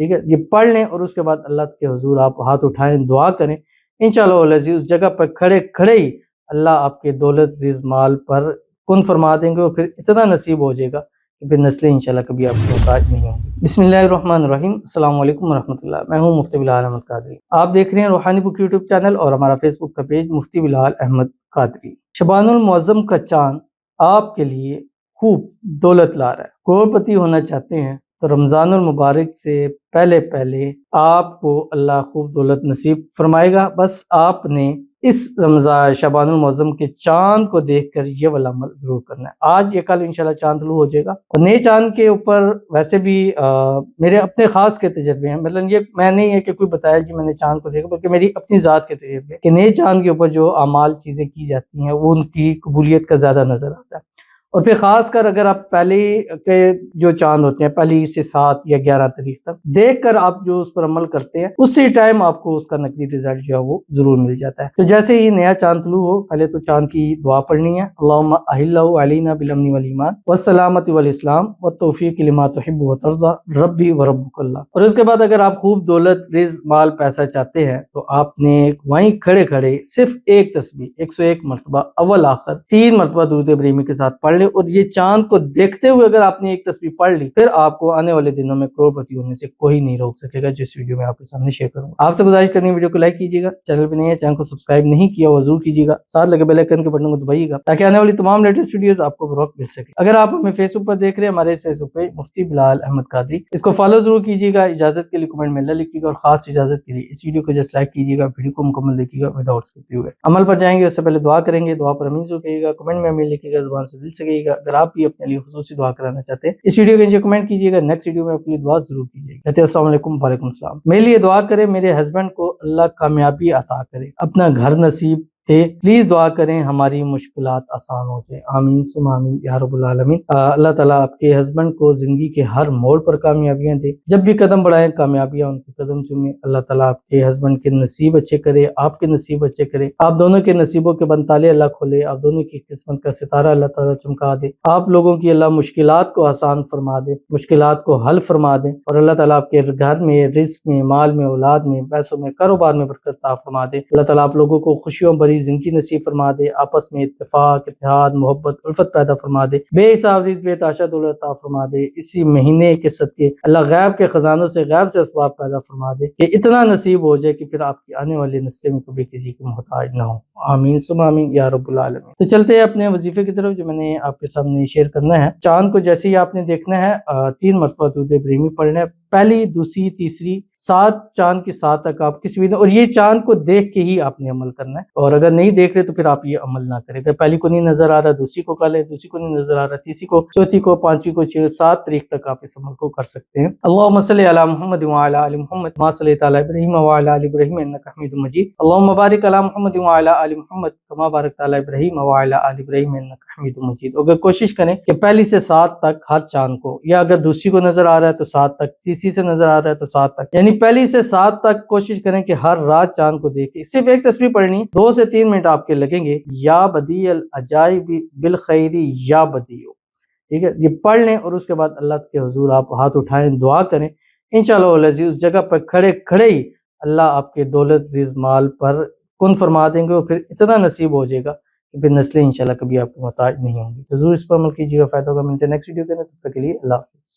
ٹھیک ہے، یہ پڑھ لیں اور اس کے بعد اللہ کے حضور آپ ہاتھ اٹھائیں، دعا کریں، انشاءاللہ العزیز اس جگہ پر کھڑے کھڑے ہی اللہ آپ کے دولت رزق مال پر کن فرما دیں گے، اور پھر اتنا نصیب ہو جائے گا کہ پھر نسلیں انشاءاللہ کبھی آپ کو محتاج نہیں ہوں گی۔ بسم اللہ الرحمن الرحیم، السلام علیکم ورحمۃ اللہ، میں ہوں مفتی بلال احمد قادری، آپ دیکھ رہے ہیں روحانی بک یوٹیوب چینل اور ہمارا فیس بک کا پیج مفتی بلال احمد قادری۔ شبان المعظم کا چاند آپ کے لیے خوب دولت لا رہا ہے، کروڑپتی ہونا چاہتے ہیں تو رمضان المبارک سے پہلے پہلے آپ کو اللہ خوب دولت نصیب فرمائے گا۔ بس آپ نے اس رمضان شبان المعظم کے چاند کو دیکھ کر یہ والا عمل ضرور کرنا ہے۔ آج یا کل انشاءاللہ چاند طلوع ہو جائے گا، اور نئے چاند کے اوپر ویسے بھی میرے اپنے خاص کے تجربے ہیں، مطلب یہ میں نہیں ہے کہ کوئی بتایا جی میں نے چاند کو دیکھا، بلکہ میری اپنی ذات کے تجربے کہ نئے چاند کے اوپر جو اعمال چیزیں کی جاتی ہیں وہ ان کی قبولیت کا زیادہ نظر آتا ہے۔ اور پھر خاص کر اگر آپ پہلے کے جو چاند ہوتے ہیں پہلی سے 7 یا 11 تاریخ تک دیکھ کر آپ جو اس پر عمل کرتے ہیں، اسی ٹائم آپ کو اس کا نقدی رزلٹ جو ہے وہ ضرور مل جاتا ہے۔ تو جیسے ہی نیا چاند طلوع ہو، پہلے تو چاند کی دعا پڑھنی ہے، اللہم احلہ علینا بالامن والایمان والسلامۃ والاسلام والتوفیق لما تحب وترضى ربی وربک اللہ۔ اور اس کے بعد اگر آپ خوب دولت رزق مال پیسہ چاہتے ہیں تو آپ نے وہیں کھڑے کھڑے صرف ایک تسبیح 101 مرتبہ اول آخر 3 مرتبہ درود ابراہیمی کے ساتھ پڑھ لیں، اور یہ چاند کو دیکھتے ہوئے اگر آپ نے ایک تسبیح پڑھ لی، پھر آپ کو آنے والے دنوں میں کروڑپتی ہونے سے کوئی نہیں روک سکے گا، جس ویڈیو میں آپ کے سامنے شیئر کروں گا۔ آپ سے گزارش کرنی ہے ویڈیو کو لائک کیجیے گا، چینل پہ نہیں ہے چینل کو سبسکرائب نہیں کیا وہ ضرور کیجیے گا، ساتھ لگے بیل آئیکن کے بٹن کو دبائیے گا تاکہ آنے والی تمام لیٹسٹ ویڈیوز آپ کو بروقت مل سکے۔ اگر آپ ہمیں فیس بک پر دیکھ رہے ہیں، ہمارے اس فیس بک پہ مفتی بلال احمد قادری، اس کو فالو ضرور کیجیے گا، اجازت کے لیے کمنٹ میں اللہ لکھیے گا، اور خاص اجازت کے لیے اس ویڈیو کو جسٹ لائک کیجیے گا، ویڈیو کو مکمل دیکھیے گا وداؤٹ اسکپ ہوئے۔ عمل پر جائیں گے اس سے پہلے دعا کریں گے، دعا پر امین ضرور کہیے گا، کمنٹ میں امین لکھیے گا، زبان سے دل سے کہیے گا۔ اگر آپ بھی اپنے لیے خصوصی دعا کرانا چاہتے ہیں اس ویڈیو کے نیچے کمنٹ کیجیے گا، نیکسٹ ویڈیو میں اپنی دعا ضرور کیجیے گا۔ کہتے ہیں السلام علیکم، وعلیکم السلام، میرے لیے دعا کریں میرے ہسبینڈ کو اللہ کامیابی عطا کرے، اپنا گھر نصیب دے، پلیز دعا کریں ہماری مشکلات آسان ہو جائے، آمین ثم آمین یا رب العالمین۔ اللہ تعالیٰ آپ کے ہسبینڈ کو زندگی کے ہر موڑ پر کامیابیاں دے، جب بھی قدم بڑھائیں کامیابیاں ان کے قدم چومیں۔ اللہ تعالیٰ آپ کے ہسبینڈ کے نصیب اچھے کرے، آپ کے نصیب اچھے کرے، آپ دونوں کے نصیبوں کے بند تالے اللہ کھولے، آپ دونوں کی قسمت کا ستارہ اللہ تعالیٰ چمکا دے، آپ لوگوں کی اللہ مشکلات کو آسان فرما دے، مشکلات کو حل فرما دے، اور اللہ تعالیٰ آپ کے گھر میں، رزق میں، مال میں، اولاد میں، پیسوں میں، کاروبار میں برکت عطا فرما دے۔ اللہ تعالیٰ آپ لوگوں کو خوشیوں بھری زندگی نصیب فرما دے، آپس میں اتفاق، اتحاد، محبت، الفت پیدا فرما دے، بے حساب رزق بے تحاشا دولت عطا فرما دے۔ اسی مہینے کے صدقے اللہ غیب کے خزانوں سے، غیب سے اسباب پیدا فرما دے کہ اتنا نصیب ہو جائے کہ پھر آپ کی آنے والی نسلیں میں کبھی کسی کو محتاج نہ ہو، آمین ثم آمین یا رب العالمین۔ تو چلتے ہیں اپنے وظیفے کی طرف جو میں نے آپ کے سامنے شیئر کرنا ہے۔ چاند کو جیسے ہی آپ نے دیکھنا ہے 3 مرتبہ درود ابراہیمی پڑھنا ہے، پہلی، دوسری، تیسری، 7 چاند کی 7 تک آپ کسی بھی، اور یہ چاند کو دیکھ کے ہی آپ نے عمل کرنا ہے، اور اگر نہیں دیکھ رہے تو پھر آپ یہ عمل نہ کریں۔ اگر پہلی کو نہیں نظر آ رہا دوسری کو کر لیں، دوسری کو نہیں نظر آ رہا تیسری کو، چوتھی کو، پانچویں کو، 7 تاریخ تک آپ اس عمل کو کر سکتے ہیں۔ اللہم صلی علی محمد وعلی آل محمد کما صلیت علی ابراہیم وعلی آل ابراہیم انک حمید مجید، اللہم بارک علی محمد وعلی آل محمد کما بارکت علی ابراہیم وعلی آل ابراہیم انک حمید مجید۔ اگر کوشش کریں کہ پہلی سے 7 تک ہر چاند کو، یا اگر دوسری کو نظر آ رہا ہے تو 7 تک، تیسری سے نظر آ رہا ہے تو 7 تک، یعنی پہلی سے 7 تک کوشش کریں کہ ہر رات چاند کو دیکھیں۔ صرف ایک تسبیح پڑھنی، 2 سے 3 منٹ آپ کے لگیں گے، یا بدیع العجائب بالخیر یا بدیع، ٹھیک ہے، یہ پڑھ لیں، اور اس کے بعد اللہ کے حضور آپ ہاتھ اٹھائیں، دعا کریں، انشاءاللہ العزیز اس جگہ پر کھڑے کھڑے ہی اللہ آپ کے دولت رزق مال پر کن فرما دیں گے، اور پھر اتنا نصیب ہو جائے گا کہ پھر نسلیں انشاءاللہ کبھی آپ کو محتاج نہیں ہوں گی۔ تو ضرور اس پر عمل کیجیے گا، فائدہ ہوگا۔ ملتے ہیں نیکسٹ ویڈیو کے اندر، تب تک کے لیے اللہ حافظ۔